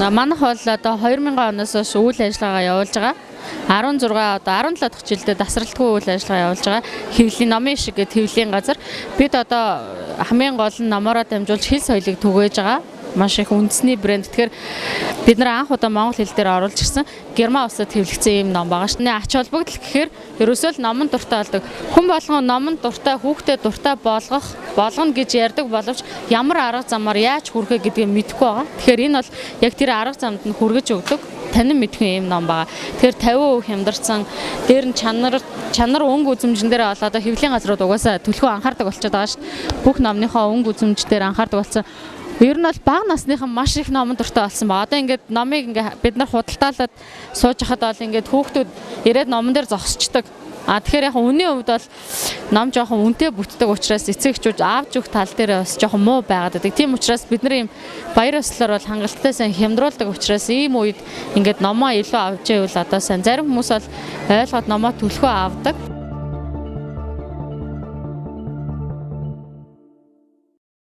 Манайх бол одоо 2000 оноос хойш үйл ажиллагаа явуулж байгаа. 16 одоо 17 дахь жилдээ тасралтгүй үйл ажиллагаа явуулж байгаа. Хэвлэлийн номын шиг гэдэг хэвлэлийн газар. Бид одоо хамгийн гол нь номороо дамжуулж хэл соёлыг түгээж байгаа. Маш их үндэсний брэнд. Тэгэхээр бид нар анх удаа монгол хэл дээр оруулж ирсэн Герман улсад хэвлэгдсэн юм ном байгаа шүү дээ. Ач холбогдол гэхээр ерөөсөө л номон дуртай болдог. Хүн болгон номон дуртай, хүүхдэд дуртай болгоно гэж ярьдаг боловч ямар арга замаар яаж хүрхэ гэдгийг мэдэхгүй байгаа. Тэгэхээр энэ бол яг тэр арга замд нь хүргэж өгдөг. Танин мэдхэн юм ном байгаа. Тэгэхээр 50% хямдарсан, дээр нь чанар өнгө үзэмжэн дээр бол одоо хэвлэлийн газрууд угаасаа төлхөө анхаардаг болчиход байгаа шүү дээ. Бүх номныхоо өнгө үзэмж дээр анхаардаг болсон. Ер нь бол бага насныхан маш их номон дуртай болсон ба. Одоо ингээд номыг ингээд бид нар худалдаалаад сууж хахад бол ингээд хүүхдүүд ирээд номон дээр зогсчдаг. Тэгэхээр яг үнийн хувьд бол ном жоохон үнэтэй бүтдэг учраас эцэг эхчүүд аавч өгөх тал дээр бас жоохон муу байгаад байдаг. Тийм учраас бид нар ийм баяр ёслолоор бол хангалттай сайн хямдруулдаг учраас ийм үед ингээд номоо илүү авч ивэл одоо сайн зарим хүмүүс бол ойлгоод номоо төлхөө авдаг.